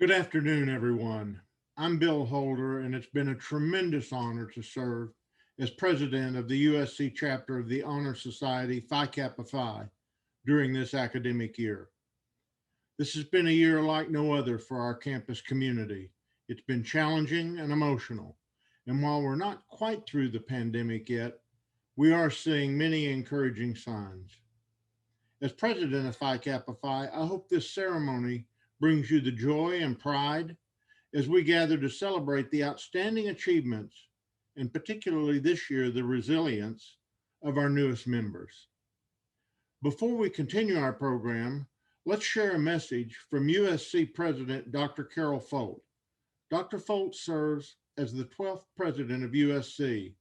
Good afternoon, everyone. I'm Bill Holder, and it's been a tremendous honor to serve as president of the USC chapter of the Honor Society Phi Kappa Phi during this academic year. This has been a year like no other for our campus community. It's been challenging and emotional, and while we're not quite through the pandemic yet, we are seeing many encouraging signs. As president of Phi Kappa Phi, I hope this ceremony brings you the joy and pride as we gather to celebrate the outstanding achievements, and particularly this year, the resilience of our newest members. Before we continue our program, let's share a message from USC President Dr. Carol Folt. Dr. Folt serves as the 12th president of USC,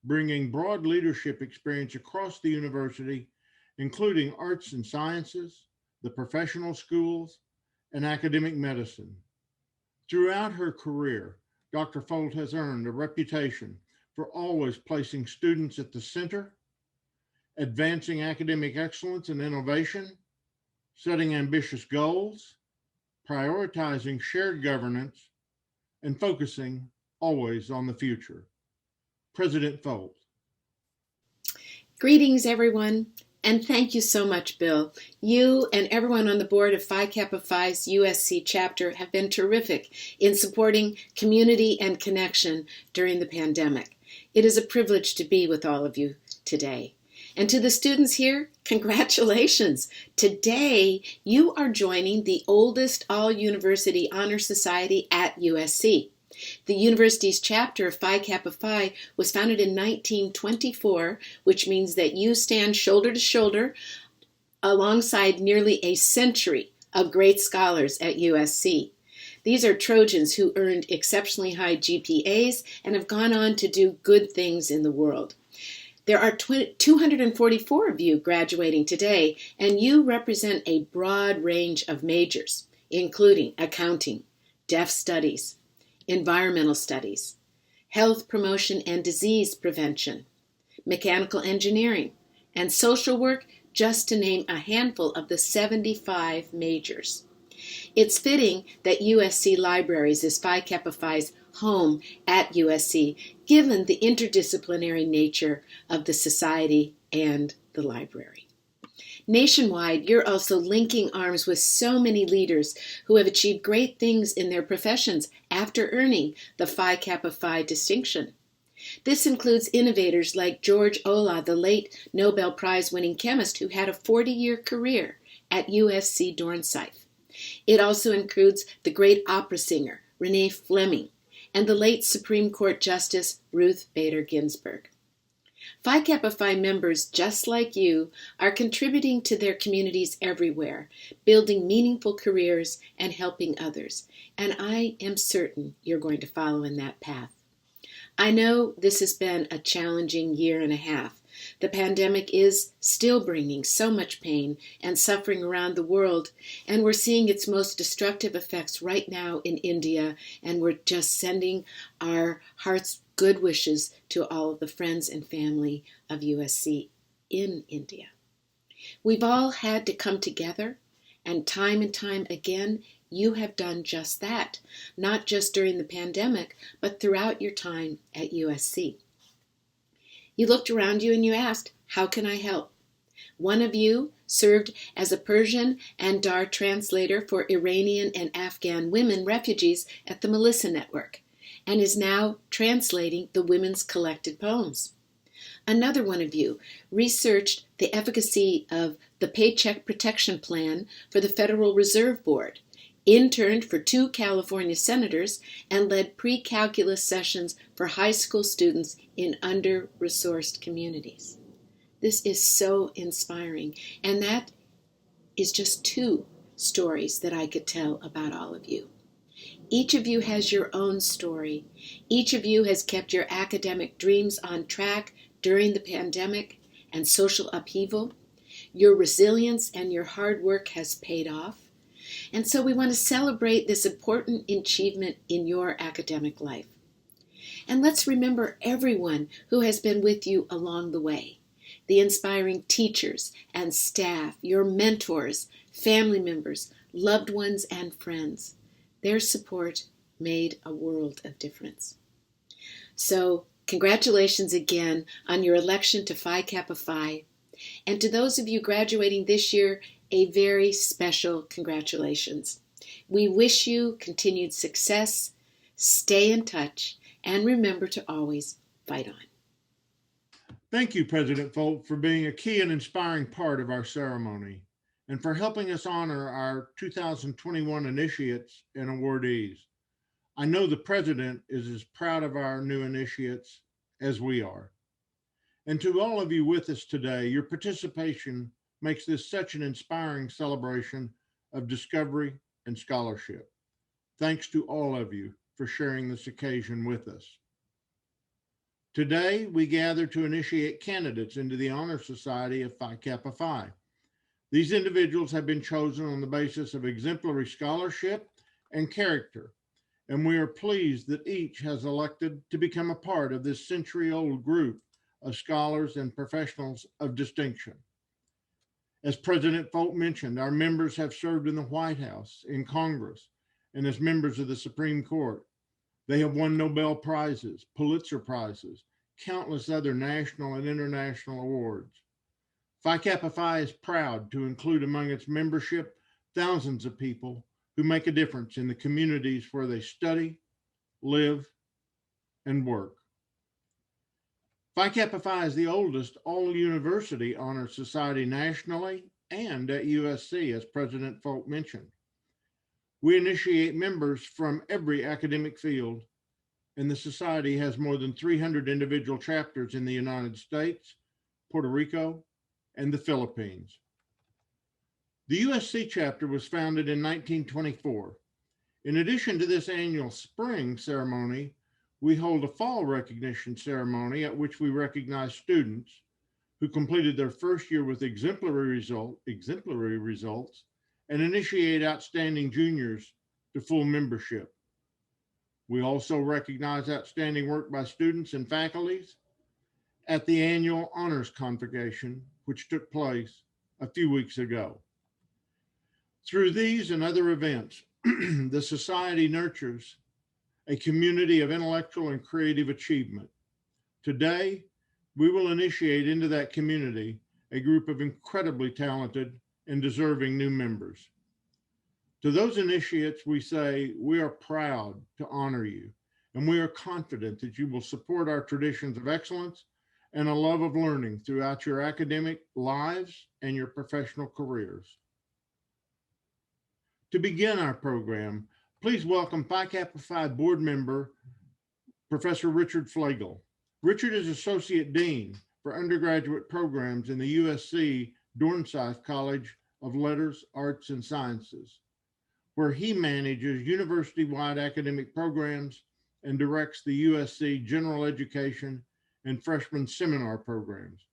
bringing broad leadership experience across the university, including arts and sciences, the professional schools, and academic medicine. Throughout her career, Dr. Folt has earned a reputation for always placing students at the center, advancing academic excellence and innovation, setting ambitious goals, prioritizing shared governance, and focusing always on the future. President Folt. Greetings, everyone, and thank you so much, Bill. You and everyone on the board of Phi Kappa Phi's USC chapter have been terrific in supporting community and connection during the pandemic. It is a privilege to be with all of you today. And to the students here, congratulations. Today, you are joining the oldest all-university honor society at USC. The university's chapter of Phi Kappa Phi was founded in 1924, which means that you stand shoulder to shoulder alongside nearly a century of great scholars at USC. These are Trojans who earned exceptionally high GPAs and have gone on to do good things in the world. There are 244 of you graduating today, and you represent a broad range of majors, including accounting, deaf studies, environmental studies, health promotion and disease prevention, mechanical engineering, and social work, just to name a handful of the 75 majors. It's fitting that USC Libraries is Phi Kappa Phi's home at USC, given the interdisciplinary nature of the society and the library. Nationwide, you're also linking arms with so many leaders who have achieved great things in their professions after earning the Phi Kappa Phi distinction. This includes innovators like George Olah, the late Nobel Prize-winning chemist who had a 40-year career at USC Dornsife. It also includes the great opera singer Renee Fleming and the late Supreme Court Justice Ruth Bader Ginsburg. Phi Kappa Phi members, just like you, are contributing to their communities everywhere, building meaningful careers and helping others. And I am certain you're going to follow in that path. I know this has been a challenging year and a half. The pandemic is still bringing so much pain and suffering around the world, and we're seeing its most destructive effects right now in India, and we're just sending our hearts' good wishes to all of the friends and family of USC in India. We've all had to come together, and time again, you have done just that, not just during the pandemic, but throughout your time at USC. You looked around you and you asked, how can I help? One of you served as a Persian and Dar translator for Iranian and Afghan women refugees at the Melissa Network, and is now translating the women's collected poems. Another one of you researched the efficacy of the Paycheck Protection Plan for the Federal Reserve Board, interned for 2 California senators, and led pre-calculus sessions for high school students in under-resourced communities. This is so inspiring, and that is just 2 stories that I could tell about all of you. Each of you has your own story. Each of you has kept your academic dreams on track during the pandemic and social upheaval. Your resilience and your hard work has paid off. And so we want to celebrate this important achievement in your academic life. And let's remember everyone who has been with you along the way. The inspiring teachers and staff, your mentors, family members, loved ones, and friends. Their support made a world of difference. So, congratulations again on your election to Phi Kappa Phi. And to those of you graduating this year, a very special congratulations. We wish you continued success, stay in touch, and remember to always fight on. Thank you, President Folk, for being a key and inspiring part of our ceremony and for helping us honor our 2021 initiates and awardees. I know the President is as proud of our new initiates as we are. And to all of you with us today, your participation makes this such an inspiring celebration of discovery and scholarship. Thanks to all of you for sharing this occasion with us. Today, we gather to initiate candidates into the Honor Society of Phi Kappa Phi. These individuals have been chosen on the basis of exemplary scholarship and character, and we are pleased that each has elected to become a part of this century-old group of scholars and professionals of distinction. As President Folk mentioned, our members have served in the White House, in Congress, and as members of the Supreme Court. They have won Nobel Prizes, Pulitzer Prizes, countless other national and international awards. Phi Kappa Phi is proud to include among its membership thousands of people who make a difference in the communities where they study, live, and work. Phi Kappa Phi is the oldest all-university honor society nationally and at USC, as President Folk mentioned. We initiate members from every academic field, and the society has more than 300 individual chapters in the United States, Puerto Rico, and the Philippines. The USC chapter was founded in 1924. In addition to this annual spring ceremony, we hold a fall recognition ceremony at which we recognize students who completed their first year with exemplary results and initiate outstanding juniors to full membership. We also recognize outstanding work by students and faculties at the annual honors convocation, which took place a few weeks ago. Through these and other events, the society nurtures a community of intellectual and creative achievement. Today, we will initiate into that community a group of incredibly talented and deserving new members. To those initiates, we say, we are proud to honor you, and we are confident that you will support our traditions of excellence and a love of learning throughout your academic lives and your professional careers. To begin our program, please welcome Phi Kappa Phi board member, Professor Richard Flagel. Richard is Associate Dean for undergraduate programs in the USC Dornsife College of Letters, Arts, and Sciences, where he manages university-wide academic programs and directs the USC General Education and Freshman Seminar programs.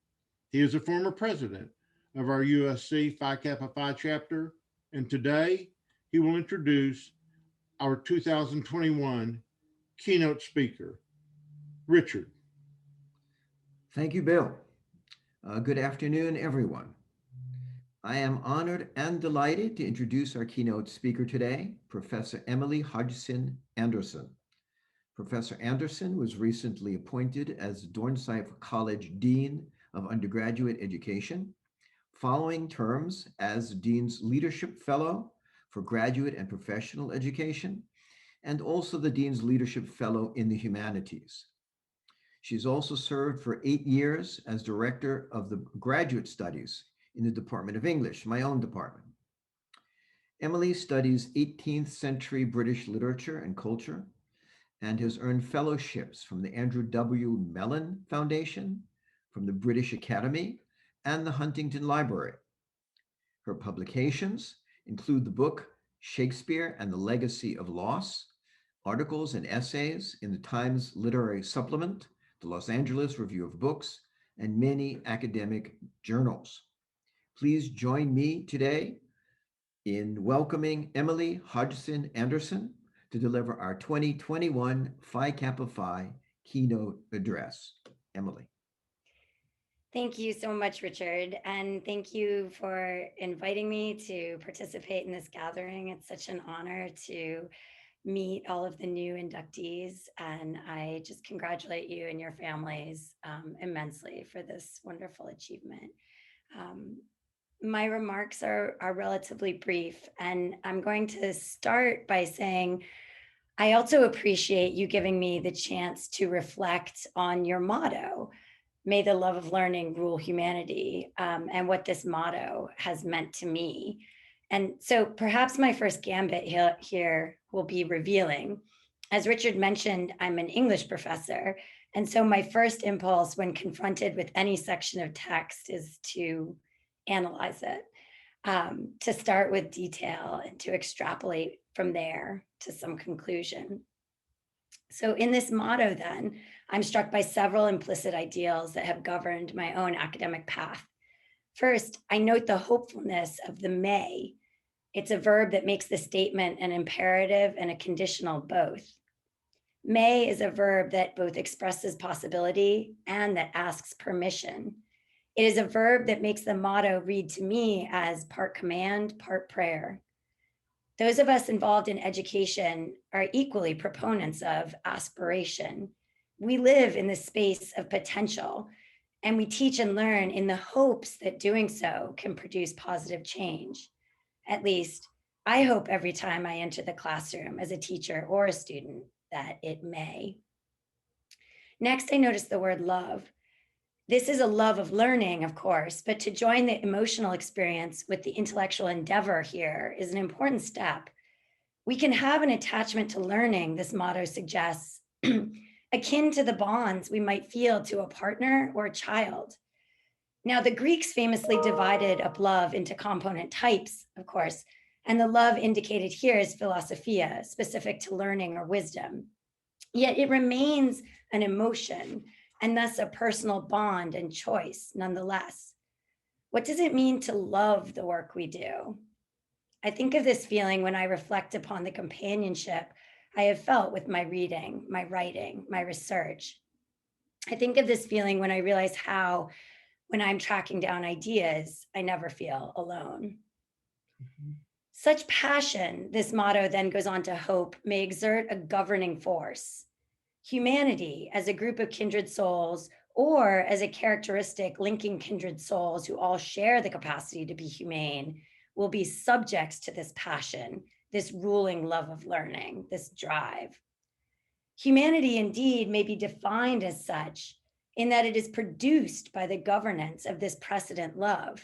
He is a former president of our USC Phi Kappa Phi chapter, and today he will introduce our 2021 keynote speaker, Richard. Thank you, Bill. Good afternoon, everyone. I am honored and delighted to introduce our keynote speaker today, Professor Emily Hodgson Anderson. Professor Anderson was recently appointed as Dornsife College Dean of Undergraduate Education, following terms as Dean's Leadership Fellow for Graduate and Professional Education, and also the Dean's Leadership Fellow in the Humanities. She's also served for 8 years as Director of the Graduate Studies in the Department of English, my own department. Emily studies 18th century British literature and culture and has earned fellowships from the Andrew W. Mellon Foundation, from the British Academy, and the Huntington Library. Her publications include the book Shakespeare and the Legacy of Loss, articles and essays in the Times Literary Supplement, the Los Angeles Review of Books, and many academic journals. Please join me today in welcoming Emily Hodgson Anderson to deliver our 2021 Phi Kappa Phi Keynote Address. Emily. Thank you so much, Richard, and thank you for inviting me to participate in this gathering. It's such an honor to meet all of the new inductees, and I just congratulate you and your families immensely for this wonderful achievement. My remarks are relatively brief, and I'm going to start by saying I also appreciate you giving me the chance to reflect on your motto, "May the love of learning rule humanity," and what this motto has meant to me. And so perhaps my first gambit here will be revealing. As Richard mentioned, I'm an English professor. And so my first impulse when confronted with any section of text is to analyze it, to start with detail and to extrapolate from there to some conclusion. So in this motto, then, I'm struck by several implicit ideals that have governed my own academic path. First, I note the hopefulness of the may. It's a verb that makes the statement an imperative and a conditional both. May is a verb that both expresses possibility and that asks permission. It is a verb that makes the motto read to me as part command, part prayer. Those of us involved in education are equally proponents of aspiration. We live in the space of potential, and we teach and learn in the hopes that doing so can produce positive change. At least, I hope every time I enter the classroom as a teacher or a student that it may. Next, I notice the word love. This is a love of learning, of course, but to join the emotional experience with the intellectual endeavor here is an important step. We can have an attachment to learning, this motto suggests, akin to the bonds we might feel to a partner or a child. Now, the Greeks famously divided up love into component types, of course, and the love indicated here is philosophia, specific to learning or wisdom. Yet it remains an emotion and thus a personal bond and choice nonetheless. What does it mean to love the work we do? I think of this feeling when I reflect upon the companionship I have felt with my reading, my writing, my research. I think of this feeling when I realize how, when I'm tracking down ideas, I never feel alone. Such passion, this motto then goes on to hope, may exert a governing force. Humanity as a group of kindred souls, or as a characteristic linking kindred souls who all share the capacity to be humane, will be subjects to this passion, this ruling love of learning, this drive. Humanity indeed may be defined as such in that it is produced by the governance of this precedent love.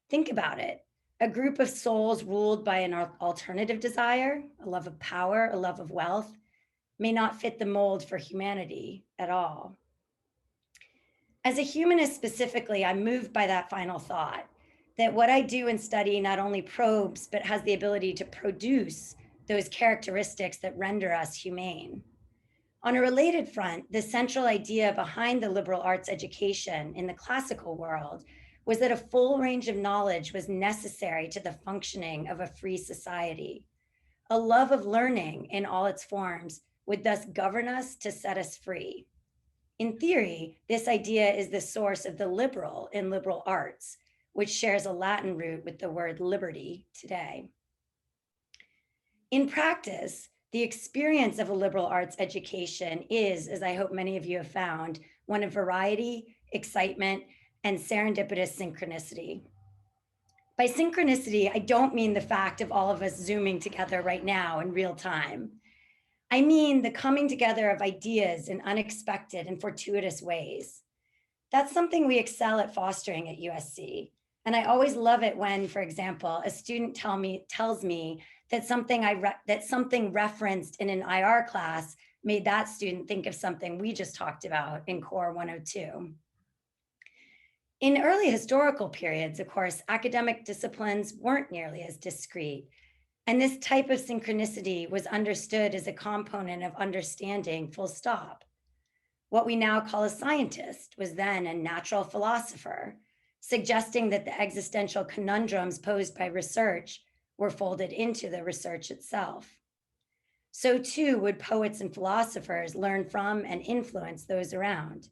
Think about it. A group of souls ruled by an alternative desire, a love of power, a love of wealth, may not fit the mold for humanity at all. As a humanist specifically, I'm moved by that final thought, that what I do and study not only probes, but has the ability to produce those characteristics that render us humane. On a related front, the central idea behind the liberal arts education in the classical world was that a full range of knowledge was necessary to the functioning of a free society. A love of learning in all its forms would thus govern us to set us free. In theory, this idea is the source of the liberal in liberal arts, which shares a Latin root with the word liberty today. In practice, the experience of a liberal arts education is, as I hope many of you have found, one of variety, excitement, and serendipitous synchronicity. By synchronicity, I don't mean the fact of all of us Zooming together right now in real time. I mean the coming together of ideas in unexpected and fortuitous ways. That's something we excel at fostering at USC. And I always love it when, for example, a student tells me that something referenced in an IR class made that student think of something we just talked about in Core 102. In early historical periods, of course, academic disciplines weren't nearly as discrete. And this type of synchronicity was understood as a component of understanding, full stop. What we now call a scientist was then a natural philosopher, suggesting that the existential conundrums posed by research were folded into the research itself. So too would poets and philosophers learn from and influence those around.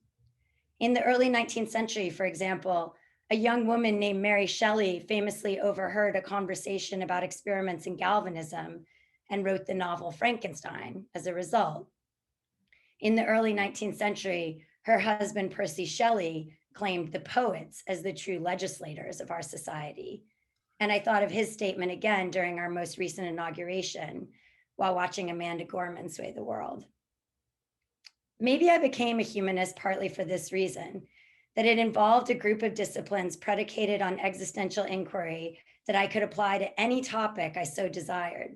In the early 19th century, for example, a young woman named Mary Shelley famously overheard a conversation about experiments in galvanism and wrote the novel Frankenstein as a result. In the early 19th century, her husband Percy Shelley claimed the poets as the true legislators of our society. And I thought of his statement again during our most recent inauguration while watching Amanda Gorman sway the world. Maybe I became a humanist partly for this reason, that it involved a group of disciplines predicated on existential inquiry that I could apply to any topic I so desired.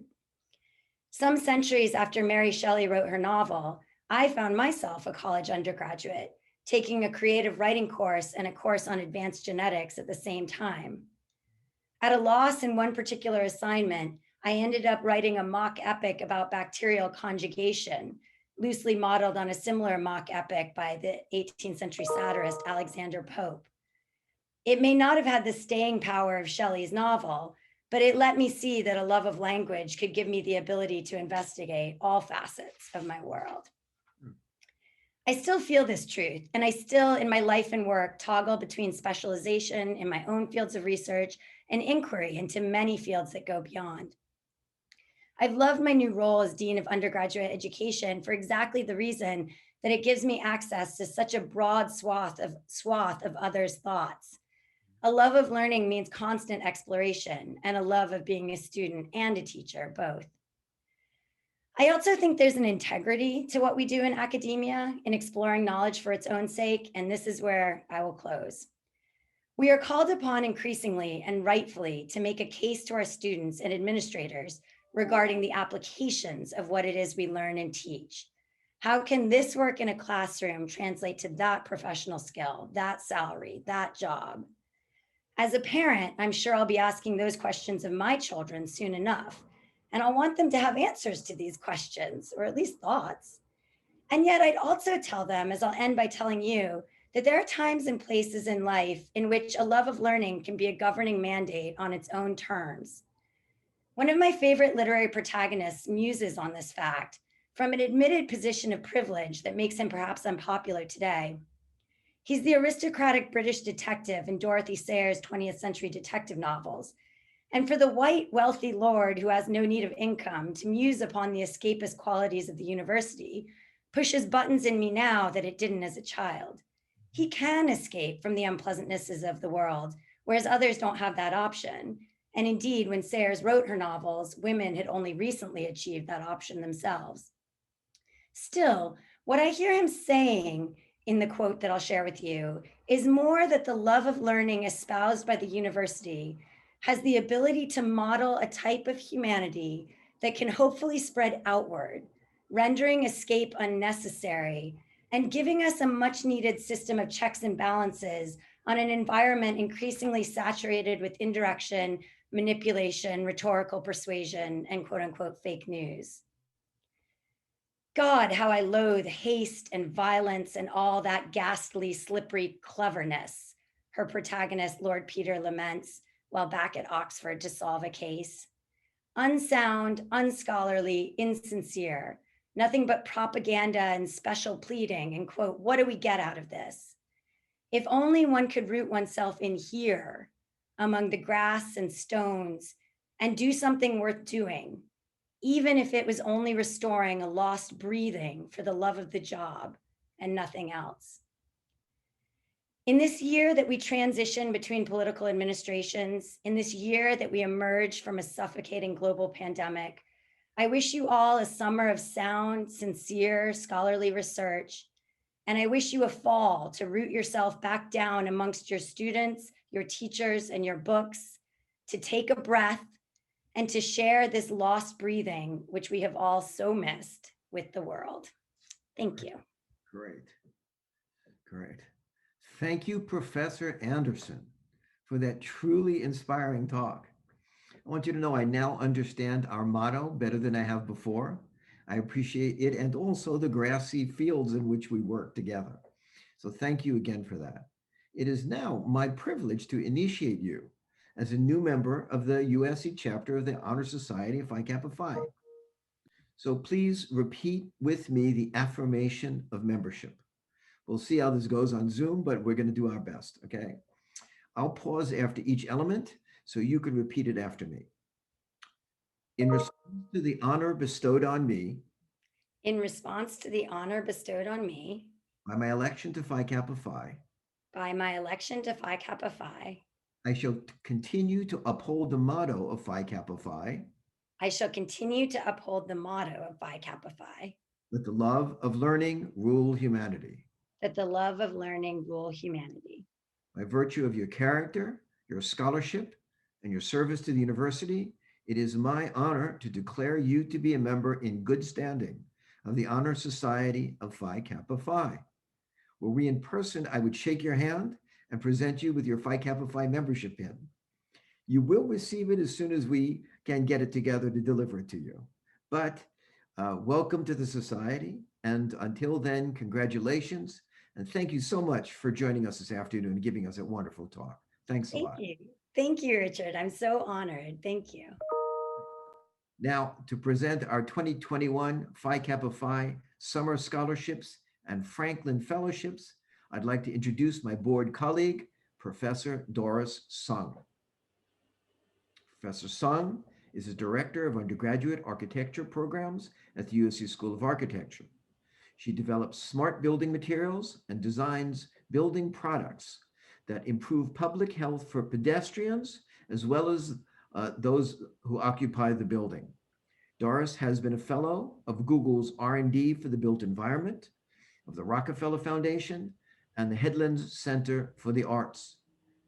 Some centuries after Mary Shelley wrote her novel, I found myself a college undergraduate, taking a creative writing course and a course on advanced genetics at the same time. At a loss in one particular assignment, I ended up writing a mock epic about bacterial conjugation, loosely modeled on a similar mock epic by the 18th century satirist Alexander Pope. It may not have had the staying power of Shelley's novel, but it let me see that a love of language could give me the ability to investigate all facets of my world. I still feel this truth, and I still, in my life and work, toggle between specialization in my own fields of research and inquiry into many fields that go beyond. I've loved my new role as Dean of Undergraduate Education for exactly the reason that it gives me access to such a broad swath of others' thoughts. A love of learning means constant exploration, and a love of being a student and a teacher, both. I also think there's an integrity to what we do in academia in exploring knowledge for its own sake, and this is where I will close. We are called upon increasingly and rightfully to make a case to our students and administrators regarding the applications of what it is we learn and teach. How can this work in a classroom translate to that professional skill, that salary, that job? As a parent, I'm sure I'll be asking those questions of my children soon enough, and I'll want them to have answers to these questions, or at least thoughts. And yet I'd also tell them, as I'll end by telling you, that there are times and places in life in which a love of learning can be a governing mandate on its own terms. One of my favorite literary protagonists muses on this fact from an admitted position of privilege that makes him perhaps unpopular today. He's the aristocratic British detective in Dorothy Sayers' 20th century detective novels. And for the white, wealthy lord who has no need of income to muse upon the escapist qualities of the university pushes buttons in me now that it didn't as a child. He can escape from the unpleasantnesses of the world, whereas others don't have that option. And indeed, when Sayers wrote her novels, women had only recently achieved that option themselves. Still, what I hear him saying in the quote that I'll share with you is more that the love of learning espoused by the university has the ability to model a type of humanity that can hopefully spread outward, rendering escape unnecessary and giving us a much needed system of checks and balances on an environment increasingly saturated with indirection, manipulation, rhetorical persuasion, and quote unquote fake news. God, how I loathe haste and violence and all that ghastly, slippery cleverness, her protagonist, Lord Peter, laments while back at Oxford to solve a case. Unsound, unscholarly, insincere, nothing but propaganda and special pleading, and quote, what do we get out of this? If only one could root oneself in here, among the grass and stones, and do something worth doing, even if it was only restoring a lost breathing for the love of the job and nothing else. In this year that we transition between political administrations, in this year that we emerge from a suffocating global pandemic, I wish you all a summer of sound, sincere, scholarly research. And I wish you a fall to root yourself back down amongst your students, your teachers, and your books, to take a breath and to share this lost breathing, which we have all so missed, with the world. Thank you. Great. Thank you, Professor Anderson, for that truly inspiring talk. I want you to know I now understand our motto better than I have before. I appreciate it and also the grassy fields in which we work together. So thank you again for that. It is now my privilege to initiate you as a new member of the USC chapter of the Honor Society of Phi Kappa Phi. So please repeat with me the affirmation of membership. We'll see how this goes on Zoom, but we're going to do our best, okay? I'll pause after each element so you can repeat it after me. in response to the honor bestowed on me in response to the honor bestowed on me by my election to Phi Kappa Phi, by my election to Phi Kappa Phi, I shall continue to uphold the motto of Phi Kappa Phi, I shall continue to uphold the motto of Phi Kappa Phi, that the love of learning rule humanity. that the love of learning rule humanity. By virtue of your character, your scholarship, and your service to the university, it is my honor to declare you to be a member in good standing of the Honor Society of Phi Kappa Phi. Were we in person, I would shake your hand and present you with your Phi Kappa Phi membership pin. You will receive it as soon as we can get it together to deliver it to you. But welcome to the society. And until then, congratulations. And thank you so much for joining us this afternoon and giving us a wonderful talk. Thanks a lot. Thank you. Thank you, Richard. I'm so honored. Thank you. Now, to present our 2021 Phi Kappa Phi Summer Scholarships and Franklin Fellowships, I'd like to introduce my board colleague, Professor Doris Sung. Professor Sung is the Director of Undergraduate Architecture Programs at the USC School of Architecture. She develops smart building materials and designs building products that improve public health for pedestrians as well as those who occupy the building. Doris has been a fellow of Google's R&D for the Built Environment, of the Rockefeller Foundation, and the Headlands Center for the Arts.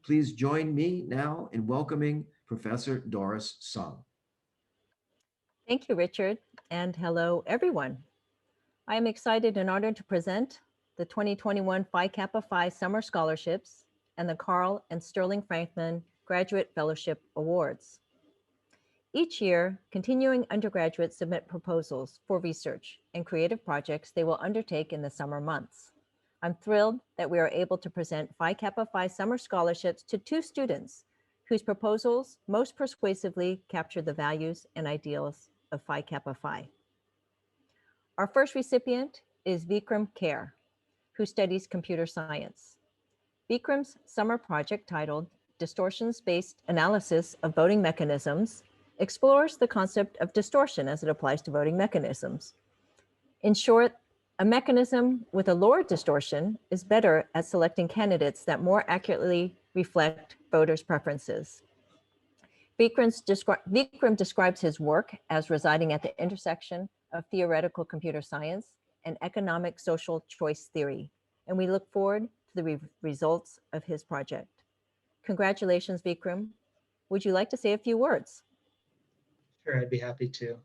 Please join me now in welcoming Professor Doris Sung. Thank you, Richard, and hello, everyone. I am excited and honored to present the 2021 Phi Kappa Phi Summer Scholarships and the Carl and Sterling Franklin Graduate Fellowship Awards. Each year, continuing undergraduates submit proposals for research and creative projects they will undertake in the summer months. I'm thrilled that we are able to present Phi Kappa Phi Summer Scholarships to 2 students whose proposals most persuasively capture the values and ideals of Phi Kappa Phi. Our first recipient is Vikram Kher, who studies computer science. Vikram's summer project, titled Distortions-Based Analysis of Voting Mechanisms, explores the concept of distortion as it applies to voting mechanisms. In short, a mechanism with a lower distortion is better at selecting candidates that more accurately reflect voters' preferences. Vikram describes his work as residing at the intersection of theoretical computer science and economic social choice theory, and we look forward to the results of his project. Congratulations, Vikram. Would you like to say a few words? Sure, I'd be happy to.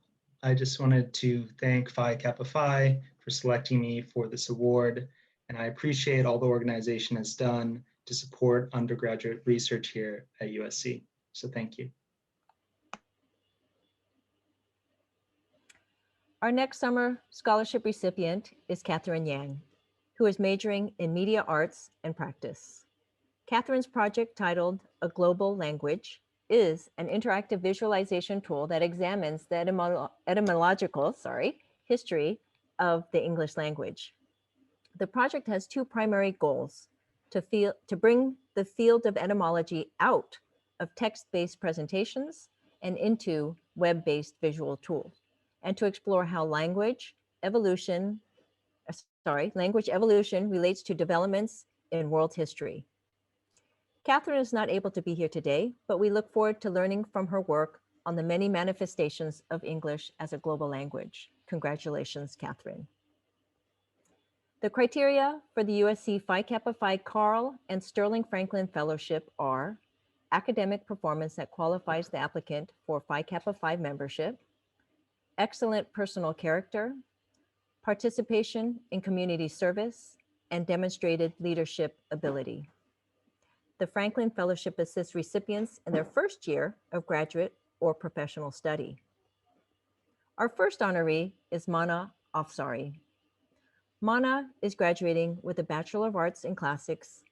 I just wanted to thank Phi Kappa Phi for selecting me for this award, and I appreciate all the organization has done to support undergraduate research here at USC. So thank you. Our next summer scholarship recipient is Katherine Yang, who is majoring in media arts and practice. Katherine's project, titled A Global Language, is an interactive visualization tool that examines the etymological history of the English language. The project has 2 primary goals: to bring the field of etymology out of text-based presentations and into web-based visual tools, and to explore how language evolution relates to developments in world history. Katherine is not able to be here today, but we look forward to learning from her work on the many manifestations of English as a global language. Congratulations, Katherine. The criteria for the USC Phi Kappa Phi Carl and Sterling Franklin Fellowship are academic performance that qualifies the applicant for Phi Kappa Phi membership, excellent personal character, participation in community service, and demonstrated leadership ability. The Franklin Fellowship assists recipients in their first year of graduate or professional study. Our first honoree is Mana Offsari. Mana is graduating with a Bachelor of Arts in Classics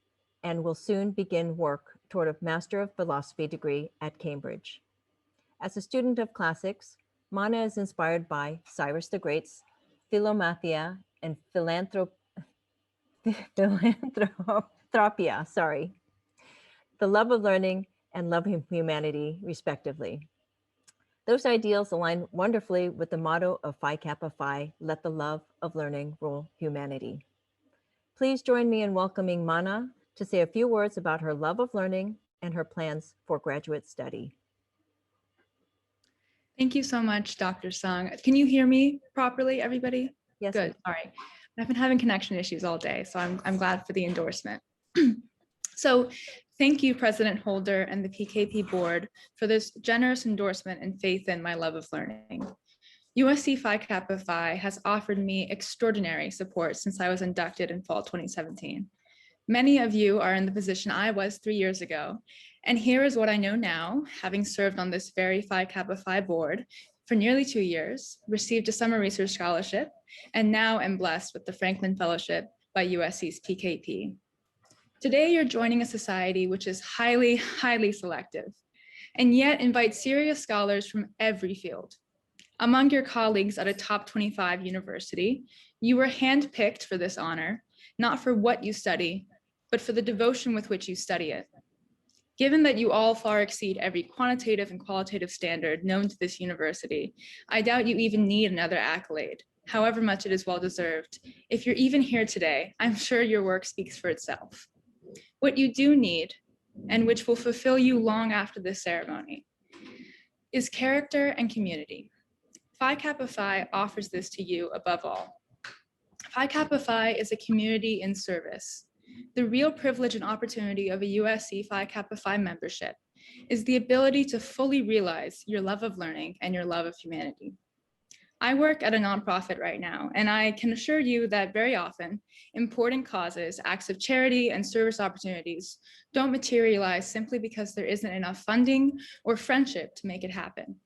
and will soon begin work toward a Master of Philosophy degree at Cambridge. As a student of classics, Mana is inspired by Cyrus the Great's Philomathia and Philanthropia, the love of learning and love of humanity, respectively. Those ideals align wonderfully with the motto of Phi Kappa Phi, let the love of learning rule humanity. Please join me in welcoming Mana to say a few words about her love of learning and her plans for graduate study. Thank you so much, Dr. Sung. Can you hear me properly, everybody? Yes. Good. All right. I've been having connection issues all day, so I'm glad for the endorsement. So thank you, President Holder and the PKP board for this generous endorsement and faith in my love of learning. USC Phi Kappa Phi has offered me extraordinary support since I was inducted in fall 2017. Many of you are in the position I was 3 years ago, and here is what I know now, having served on this very Phi Kappa Phi board for nearly 2 years, received a summer research scholarship, and now am blessed with the Franklin Fellowship by USC's PKP. Today, you're joining a society which is highly, highly selective, and yet invites serious scholars from every field. Among your colleagues at a top 25 university, you were handpicked for this honor, not for what you study, but for the devotion with which you study it. Given that you all far exceed every quantitative and qualitative standard known to this university, I doubt you even need another accolade, however much it is well-deserved. If you're even here today, I'm sure your work speaks for itself. What you do need, and which will fulfill you long after this ceremony, is character and community. Phi Kappa Phi offers this to you above all. Phi Kappa Phi is a community in service. The real privilege and opportunity of a USC Phi Kappa Phi membership is the ability to fully realize your love of learning and your love of humanity. I work at a nonprofit right now, and I can assure you that very often, important causes, acts of charity, and service opportunities don't materialize simply because there isn't enough funding or friendship to make it happen.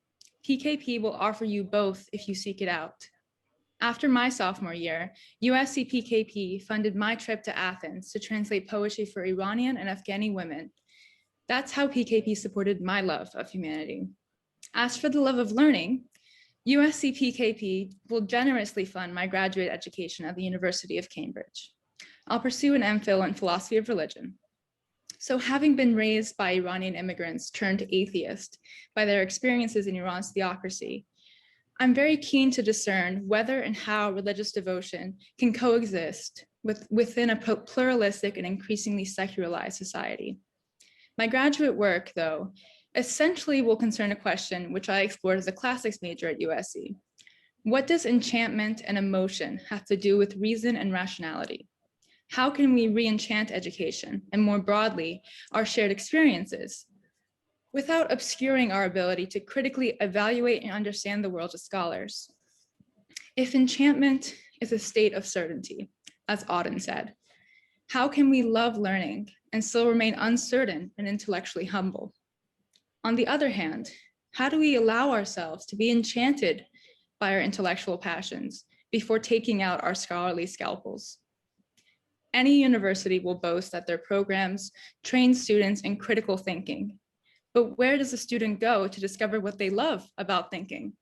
PKP will offer you both if you seek it out. After my sophomore year, USC PKP funded my trip to Athens to translate poetry for Iranian and Afghani women. That's how PKP supported my love of humanity. As for the love of learning, USC PKP will generously fund my graduate education at the University of Cambridge. I'll pursue an MPhil in philosophy of religion. So having been raised by Iranian immigrants turned atheist by their experiences in Iran's theocracy, I'm very keen to discern whether and how religious devotion can coexist within a pluralistic and increasingly secularized society. My graduate work, though, essentially will concern a question which I explored as a classics major at USC. What does enchantment and emotion have to do with reason and rationality? How can we re-enchant education and more broadly, our shared experiences without obscuring our ability to critically evaluate and understand the world as scholars? If enchantment is a state of certainty, as Auden said, how can we love learning and still remain uncertain and intellectually humble? On the other hand, how do we allow ourselves to be enchanted by our intellectual passions before taking out our scholarly scalpels? Any university will boast that their programs train students in critical thinking, but where does a student go to discover what they love about thinking?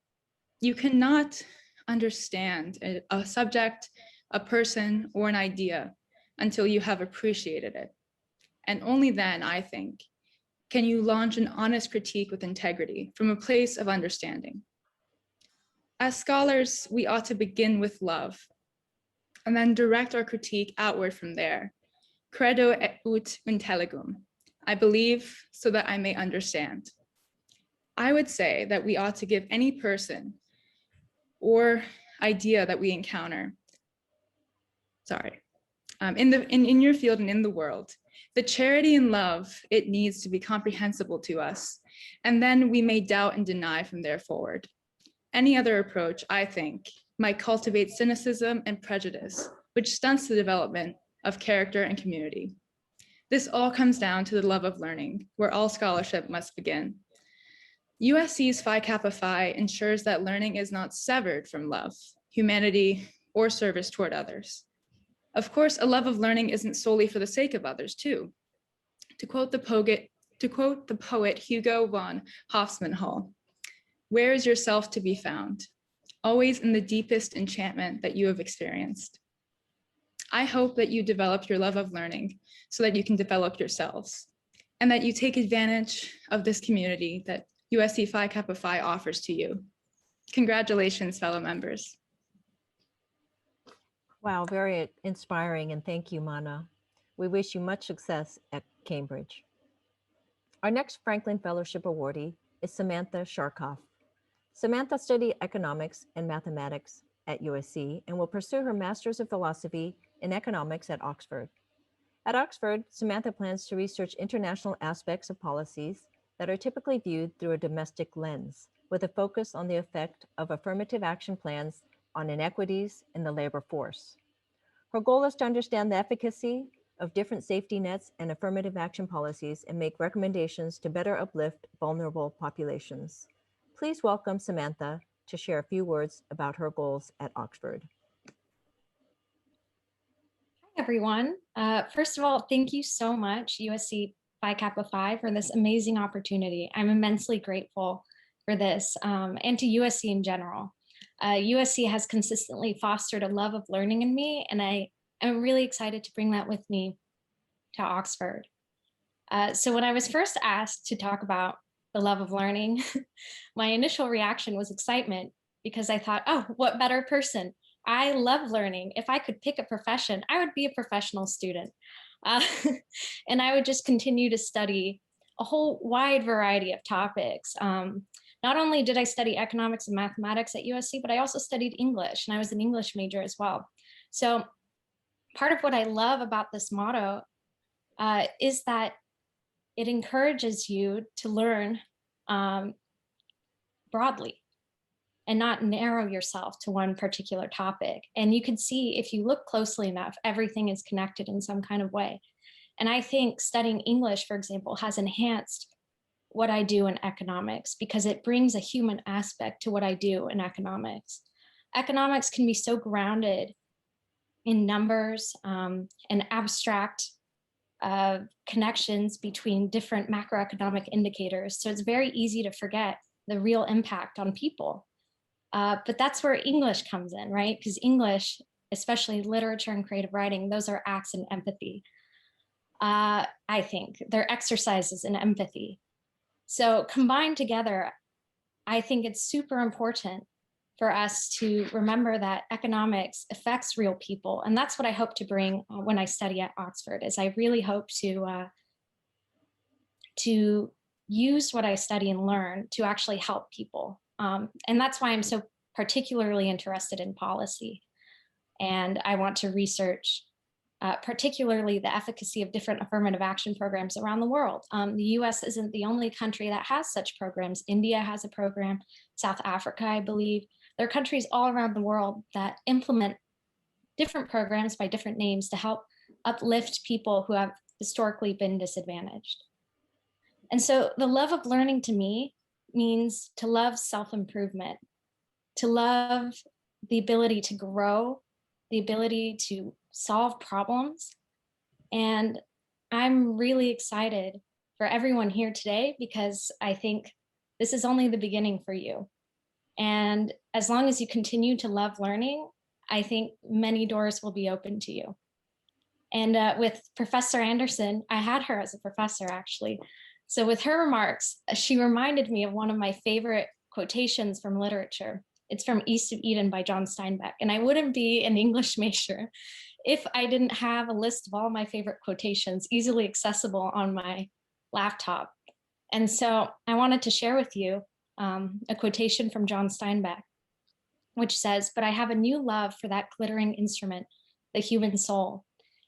You cannot understand a subject, a person, or an idea until you have appreciated it. And only then, I think, can you launch an honest critique with integrity from a place of understanding. As scholars, we ought to begin with love and then direct our critique outward from there. Credo ut intelligum. I believe so that I may understand. I would say that we ought to give any person or idea that we encounter, in your field and in the world, the charity and love it needs to be comprehensible to us, and then we may doubt and deny from there forward. Any other approach, I think, might cultivate cynicism and prejudice, which stunts the development of character and community. This all comes down to the love of learning, where all scholarship must begin. USC's Phi Kappa Phi ensures that learning is not severed from love, humanity, or service toward others. Of course, a love of learning isn't solely for the sake of others, too. To quote the poet Hugo von Hofmannsthal, where is yourself to be found? Always in the deepest enchantment that you have experienced. I hope that you develop your love of learning so that you can develop yourselves, and that you take advantage of this community that USC Phi Kappa Phi offers to you. Congratulations, fellow members. Wow, very inspiring, and thank you, Mana. We wish you much success at Cambridge. Our next Franklin Fellowship awardee is Samantha Sharkoff. Samantha studied economics and mathematics at USC and will pursue her Master's of Philosophy in Economics at Oxford. At Oxford, Samantha plans to research international aspects of policies that are typically viewed through a domestic lens, with a focus on the effect of affirmative action plans on inequities in the labor force. Her goal is to understand the efficacy of different safety nets and affirmative action policies and make recommendations to better uplift vulnerable populations. Please welcome Samantha to share a few words about her goals at Oxford. Hi, everyone. First of all, thank you so much, USC Phi Kappa Phi, for this amazing opportunity. I'm immensely grateful for this and to USC in general. USC has consistently fostered a love of learning in me, and I am really excited to bring that with me to Oxford. So when I was first asked to talk about the love of learning, my initial reaction was excitement, because I thought, oh, what better person? I love learning. If I could pick a profession, I would be a professional student. And I would just continue to study a whole wide variety of topics. Not only did I study economics and mathematics at USC, but I also studied English, and I was an English major as well. So part of what I love about this motto is that it encourages you to learn broadly and not narrow yourself to one particular topic. And you can see, if you look closely enough, everything is connected in some kind of way. And I think studying English, for example, has enhanced what I do in economics, because it brings a human aspect to what I do in economics. Economics can be so grounded in numbers and abstract connections between different macroeconomic indicators. So it's very easy to forget the real impact on people. But that's where English comes in, right? Because English, especially literature and creative writing, those are acts in empathy. I think they're exercises in empathy. So combined together, I think it's super important for us to remember that economics affects real people. And that's what I hope to bring when I study at Oxford, is I really hope to use what I study and learn to actually help people. And that's why I'm so particularly interested in policy. And I want to research particularly the efficacy of different affirmative action programs around the world. The US isn't the only country that has such programs. India has a program, South Africa, I believe. There are countries all around the world that implement different programs by different names to help uplift people who have historically been disadvantaged. And so the love of learning to me means to love self-improvement, to love the ability to grow, the ability to solve problems. And I'm really excited for everyone here today, because I think this is only the beginning for you. And as long as you continue to love learning, I think many doors will be open to you. And with Professor Anderson, I had her as a professor, actually. So with her remarks, she reminded me of one of my favorite quotations from literature. It's from East of Eden by John Steinbeck. And I wouldn't be an English major if I didn't have a list of all my favorite quotations easily accessible on my laptop. And so I wanted to share with you a quotation from John Steinbeck, which says, "But I have a new love for that glittering instrument, the human soul.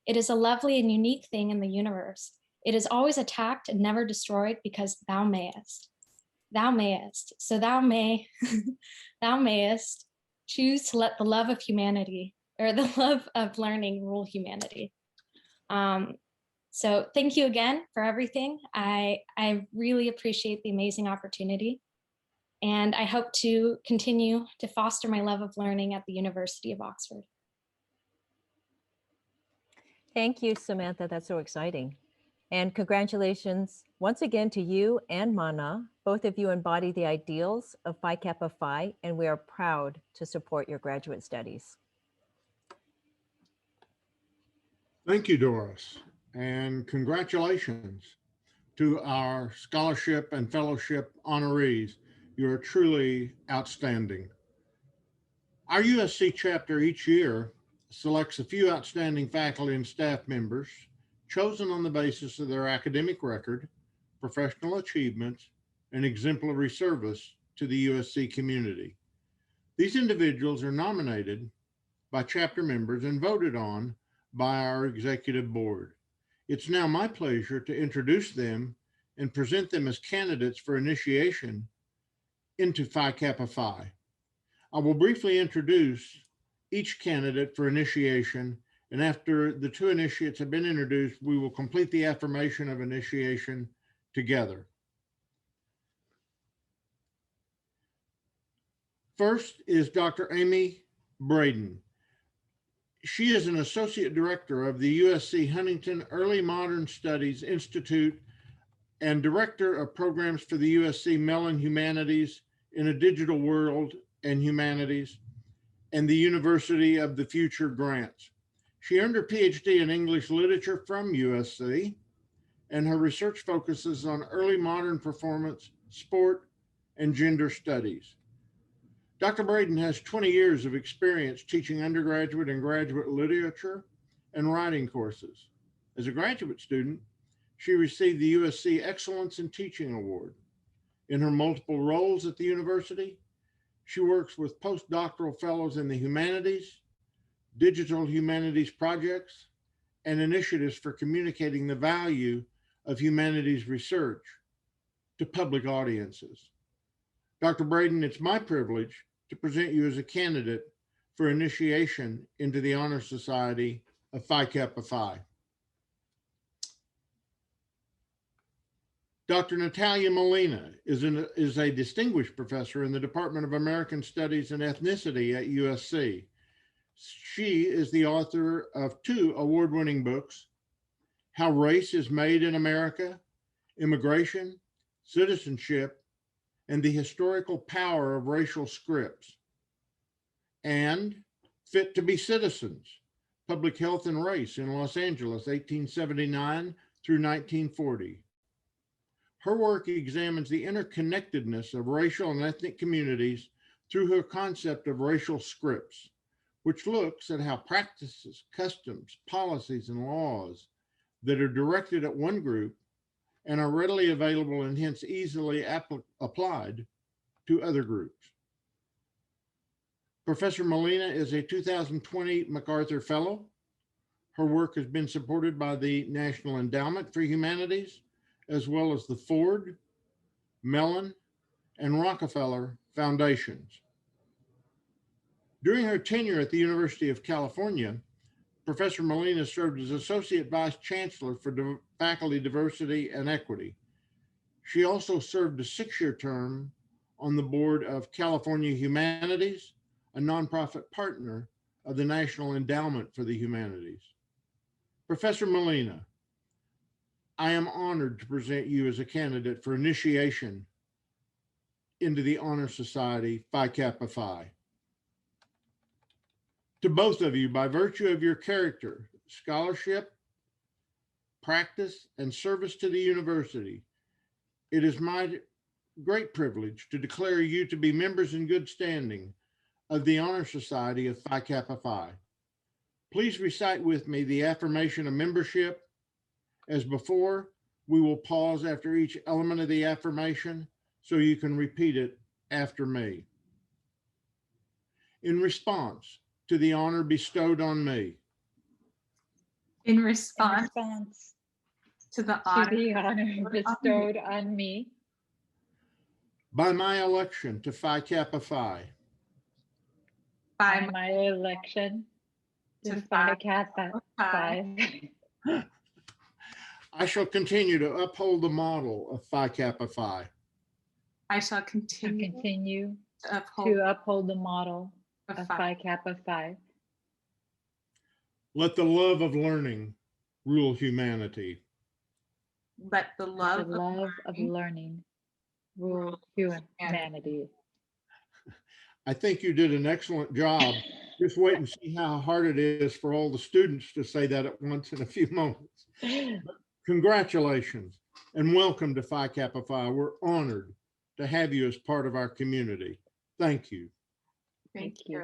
It is a lovely and unique thing in the universe. It is always attacked and never destroyed, because thou mayest. Thou mayest. So thou mayest choose to let the love of humanity, or the love of learning, rule humanity." So thank you again for everything. I really appreciate the amazing opportunity. And I hope to continue to foster my love of learning at the University of Oxford. Thank you, Samantha. That's so exciting. And congratulations once again to you and Mana. Both of you embody the ideals of Phi Kappa Phi, and we are proud to support your graduate studies. Thank you, Doris, and congratulations. to our scholarship and fellowship honorees. You are truly outstanding. Our USC chapter each year selects a few outstanding faculty and staff members chosen on the basis of their academic record, professional achievements, and exemplary service to the USC community. These individuals are nominated by chapter members and voted on by our executive board. It's now my pleasure to introduce them and present them as candidates for initiation into Phi Kappa Phi. I will briefly introduce each candidate for initiation, and after the two initiates have been introduced, we will complete the affirmation of initiation together. First is Dr. Amy Braden. She is an associate director of the USC Huntington Early Modern Studies Institute and director of programs for the USC Mellon Humanities in a Digital World and Humanities and the University of the Future grants. She earned her PhD in English literature from USC, and her research focuses on early modern performance, sport, and gender studies. Dr. Braden has 20 years of experience teaching undergraduate and graduate literature and writing courses. As a graduate student, she received the USC Excellence in Teaching Award. In her multiple roles at the university, she works with postdoctoral fellows in the humanities, digital humanities projects, and initiatives for communicating the value of humanities research to public audiences. Dr. Braden, it's my privilege to present you as a candidate for initiation into the Honor Society of Phi Kappa Phi. Dr. Natalia Molina is a distinguished professor in the Department of American Studies and Ethnicity at USC. She is the author of 2 award-winning books, How Race is Made in America, Immigration, Citizenship, and the Historical Power of Racial Scripts, and Fit to be Citizens, Public Health and Race in Los Angeles, 1879 through 1940. Her work examines the interconnectedness of racial and ethnic communities through her concept of racial scripts, which looks at how practices, customs, policies, and laws that are directed at one group and are readily available and hence easily applied to other groups. Professor Molina is a 2020 MacArthur Fellow. Her work has been supported by the National Endowment for Humanities, as well as the Ford, Mellon, and Rockefeller Foundations. During her tenure at the University of California, Professor Molina served as Associate Vice Chancellor for Faculty Diversity and Equity. She also served a 6-year term on the board of California Humanities, a nonprofit partner of the National Endowment for the Humanities. Professor Molina, I am honored to present you as a candidate for initiation into the Honor Society Phi Kappa Phi. To both of you, by virtue of your character, scholarship, practice, and service to the university, it is my great privilege to declare you to be members in good standing of the Honor Society of Phi Kappa Phi. Please recite with me the affirmation of membership. As before, we will pause after each element of the affirmation so you can repeat it after me. In response to the honor bestowed on me. In response to the honor bestowed on me. By my election to Phi Kappa Phi. By my election to Phi Kappa Phi. I shall continue to uphold the model of Phi Kappa Phi. I shall continue to uphold the model of Phi Kappa Phi. Let the love of learning rule humanity. Let the love of learning rule humanity. I think you did an excellent job. Just wait and see how hard it is for all the students to say that at once in a few moments. But congratulations. and welcome to Phi Kappa Phi. We're honored to have you as part of our community. Thank you. Thank you.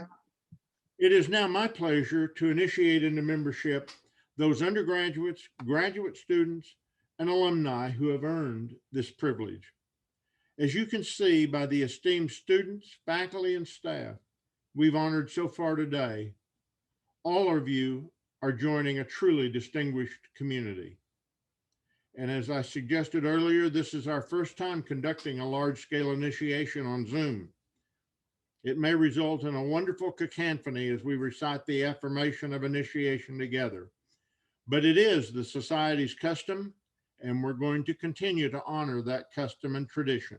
It is now my pleasure to initiate into membership those undergraduates, graduate students, and alumni who have earned this privilege. As you can see by the esteemed students, faculty, and staff we've honored so far today, all of you are joining a truly distinguished community. And as I suggested earlier, this is our first time conducting a large-scale initiation on Zoom. It may result in a wonderful cacophony as we recite the affirmation of initiation together, but it is the Society's custom, and we're going to continue to honor that custom and tradition.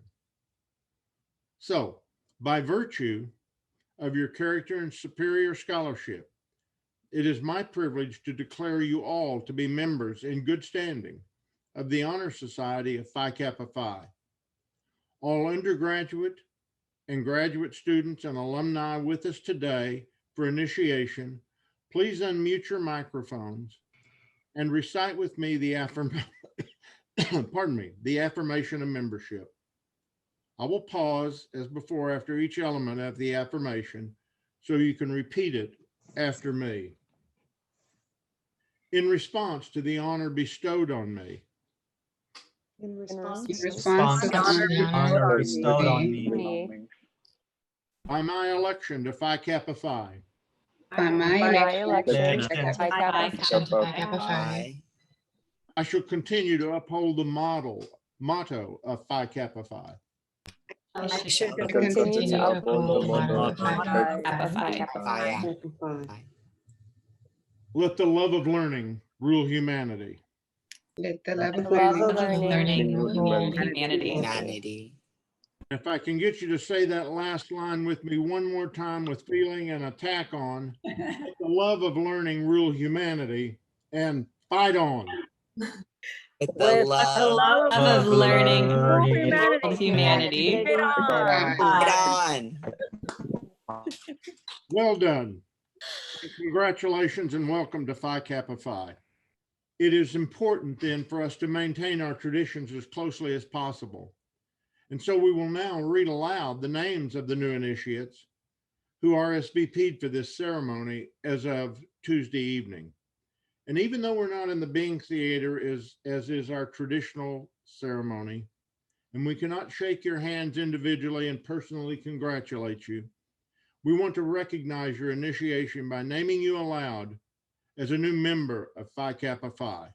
So, by virtue of your character and superior scholarship, it is my privilege to declare you all to be members in good standing of the Honor Society of Phi Kappa Phi. All undergraduate and graduate students and alumni with us today for initiation, please unmute your microphones and recite with me the the affirmation of membership. I will pause as before after each element of the affirmation so you can repeat it after me. In response to the honor bestowed on me, In response In response to the honor bestowed on me by my election to Phi Kappa Phi, by my election election to Phi Kappa Phi, I shall continue to uphold the motto of Phi Kappa Phi. I should continue to uphold the motto of Phi Kappa Phi. Let the love of learning rule humanity. Let the love of learning rule humanity. If I can get you to say that last line with me one more time with feeling and a tack on, let the love of learning rule humanity, and fight on. With the love of learning of humanity. Fight on. Well done. Congratulations and welcome to Phi Kappa Phi. It is important then for us to maintain our traditions as closely as possible. And so we will now read aloud the names of the new initiates who RSVP'd for this ceremony as of Tuesday evening. And even though we're not in the Bing Theater as is our traditional ceremony, and we cannot shake your hands individually and personally congratulate you, we want to recognize your initiation by naming you aloud as a new member of Phi Kappa Phi.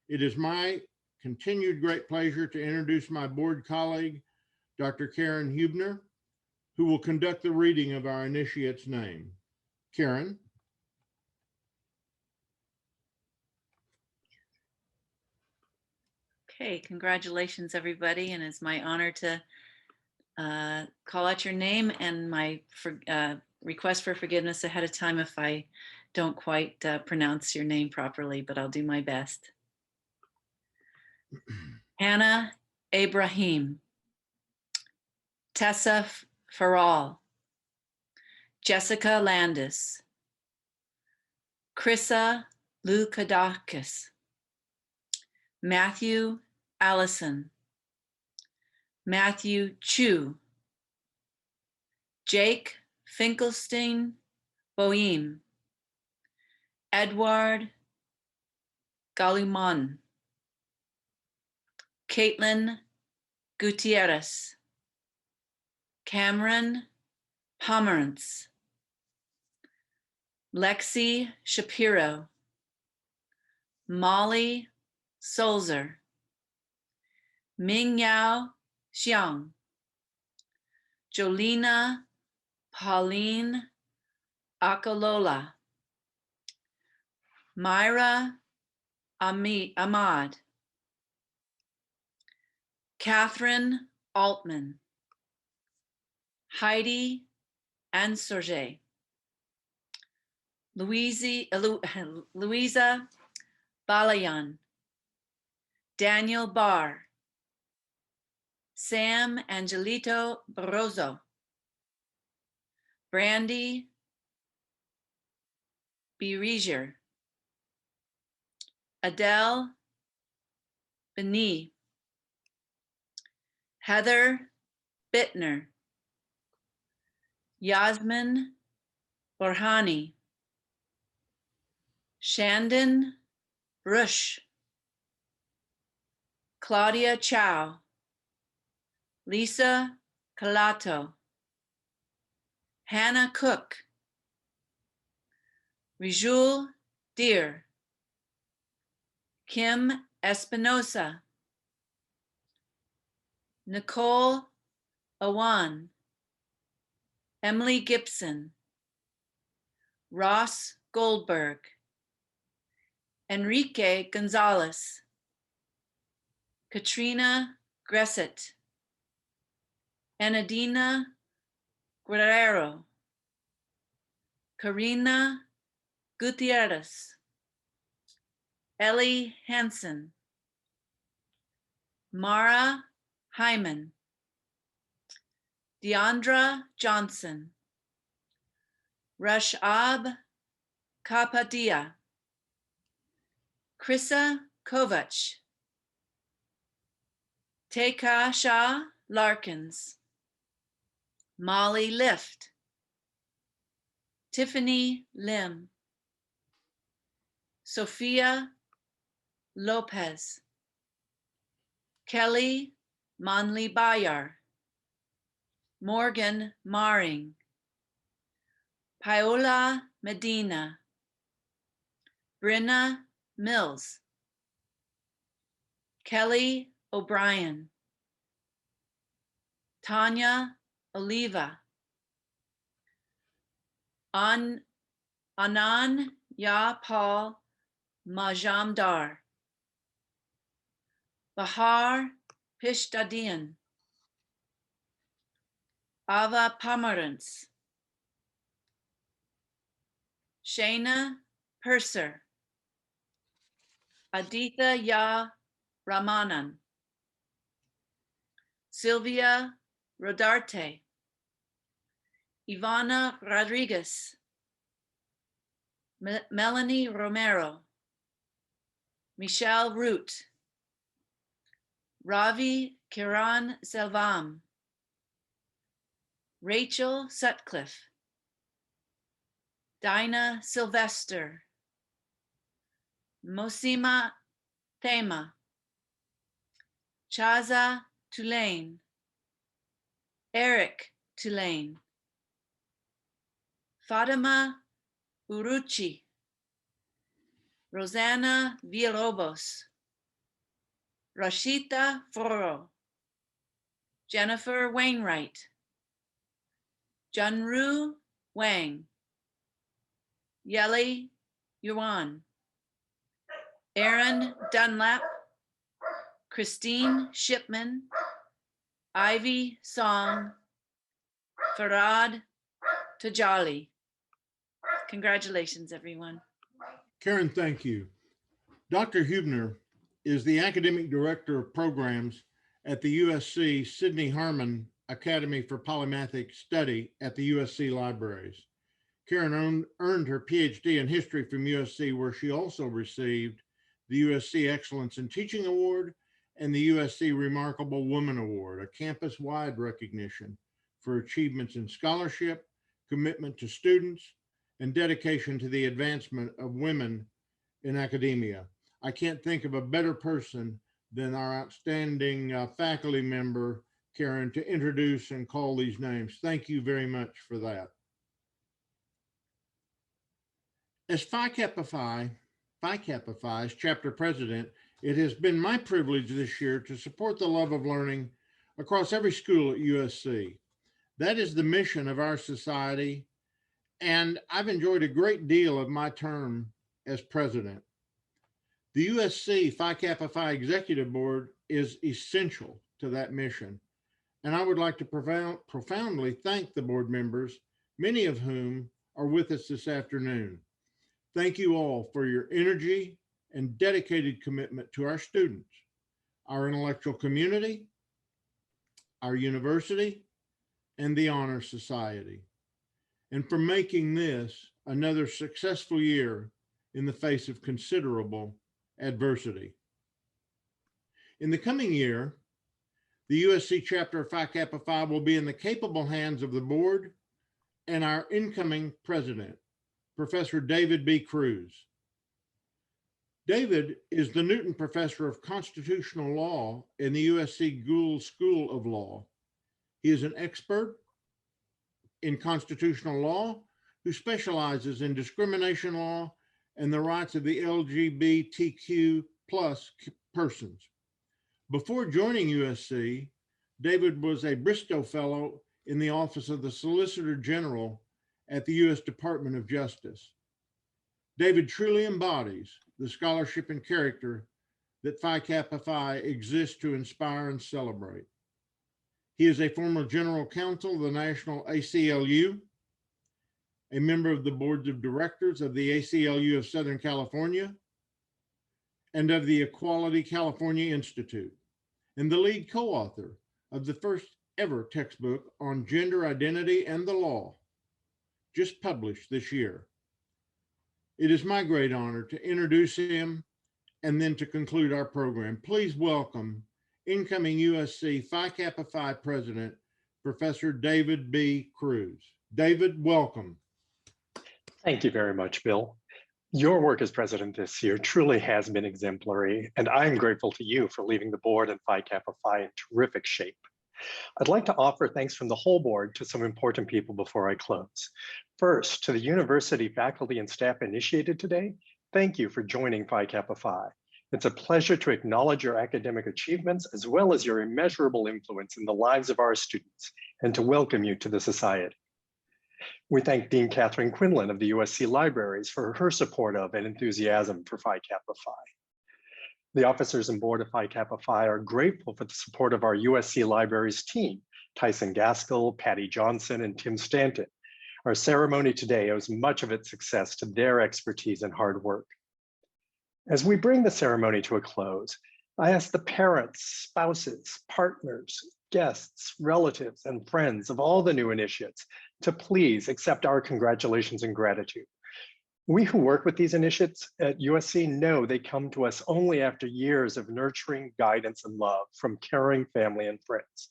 It is my continued great pleasure to introduce my board colleague, Dr. Karen Hubner, who will conduct the reading of our initiate's name. Karen. Okay, congratulations, everybody. And it's my honor to call out your name and my request for forgiveness ahead of time if I don't quite pronounce your name properly, but I'll do my best. Hannah Ibrahim, Tessa Farrell, Jessica Landis, Krissa Lukadakis, Matthew Allison, Matthew Chu, Jake Finkelstein Boehm, Edward Galimon, Caitlin Gutierrez, Cameron Pomerantz, Lexi Shapiro, Molly Solzer, Mingyao Xiang, Jolina Pauline Akalola, Myra Ahmad, Catherine Altman, Heidi Ansorge, Louisa Balayan, Daniel Barr, Sam Angelito Barroso, Brandy Beriger, Adele Beni, Heather Bittner, Yasmin Borhani, Shandon Rush, Claudia Chow, Lisa Calato, Hannah Cook, Rijul Deer, Kim Espinosa, Nicole Awan, Emily Gibson, Ross Goldberg, Enrique Gonzalez, Katrina Gresset, Enadina Guerrero, Karina Gutierrez, Ellie Hansen, Mara Hyman, Deandra Johnson, Rashab Kapadia, Krissa Kovach, Teka Shah Larkins, Molly Lift, Tiffany Lim, Sophia Lopez, Kelly Monley Bayar, Morgan Maring, Paola Medina, Brenna Mills, Kelly O'Brien, Tanya Oliva, Anan Ya Paul Majamdar, Bahar Pishdadian, Ava Pomerantz, Shayna Purser, Aditha Ya Ramanan, Sylvia Rodarte, Ivana Rodriguez, Melanie Romero, Michelle Root, Ravi Kiran Selvam, Rachel Sutcliffe, Dinah Sylvester, Mosima Thema, Chaza Tulane, Eric Tulane, Fatima Uruchi, Rosanna Villalobos, Rashita Foro, Jennifer Wainwright, Junru Wang, Yeli Yuan, Aaron Dunlap, Christine Shipman, Ivy Song, Farad Tajali. Congratulations, everyone. Karen, thank you. Dr. Hubner is the Academic Director of Programs at the USC Sidney Harmon Academy for Polymathic Study at the USC Libraries. Karen earned her PhD in history from USC, where she also received the USC Excellence in Teaching Award and the USC Remarkable Woman Award, a campus-wide recognition for achievements in scholarship, commitment to students, and dedication to the advancement of women in academia. I can't think of a better person than our outstanding faculty member, Karen, to introduce and call these names. Thank you very much for that. As Phi Kappa Phi's chapter president, it has been my privilege this year to support the love of learning across every school at USC. That is the mission of our society, and I've enjoyed a great deal of my term as president. The USC Phi Kappa Phi Executive Board is essential to that mission, and I would like to profoundly thank the board members, many of whom are with us this afternoon. Thank you all for your energy and dedicated commitment to our students, our intellectual community, our university, and the Honor Society, and for making this another successful year in the face of considerable adversity. In the coming year, The USC chapter of Phi Kappa Phi will be in the capable hands of the board and our incoming president, Professor David B. Cruz. David is the Newton Professor of Constitutional Law in the USC Gould School of Law. He is an expert in constitutional law who specializes in discrimination law and the rights of the LGBTQ plus persons. Before joining USC, David was a Bristow Fellow in the Office of the Solicitor General at the U.S. Department of Justice. David truly embodies the scholarship and character that Phi Kappa Phi exists to inspire and celebrate. He is a former General Counsel of the National ACLU, a member of the boards of directors of the ACLU of Southern California, and of the Equality California Institute, and the lead co-author of the first ever textbook on gender identity and the law, just published this year. It is my great honor to introduce him and then to conclude our program. Please welcome incoming USC Phi Kappa Phi President, Professor David B. Cruz. David, welcome. Thank you very much, Bill. Your work as president this year truly has been exemplary, and I'm grateful to you for leaving the board and Phi Kappa Phi in terrific shape. I'd like to offer thanks from the whole board to some important people before I close. First, to the university faculty and staff initiated today, thank you for joining Phi Kappa Phi. It's a pleasure to acknowledge your academic achievements as well as your immeasurable influence in the lives of our students and to welcome you to the society. We thank Dean Catherine Quinlan of the USC Libraries for her support of and enthusiasm for Phi Kappa Phi. The officers and board of Phi Kappa Phi are grateful for the support of our USC Libraries team, Tyson Gaskell, Patty Johnson, and Tim Stanton. Our ceremony today owes much of its success to their expertise and hard work. As we bring the ceremony to a close, I ask the parents, spouses, partners, guests, relatives, and friends of all the new initiates to please accept our congratulations and gratitude. We who work with these initiates at USC know they come to us only after years of nurturing guidance and love from caring family and friends.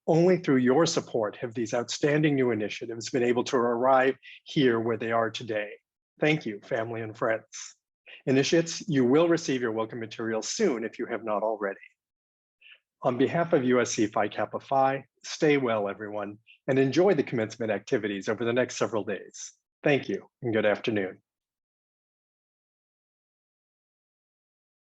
Only through your support have these outstanding new initiatives been able to arrive here where they are today. Thank you, family and friends. Initiates, you will receive your welcome materials soon if you have not already. On behalf of USC Phi Kappa Phi, stay well, everyone, and enjoy the commencement activities over the next several days. Thank you and good afternoon.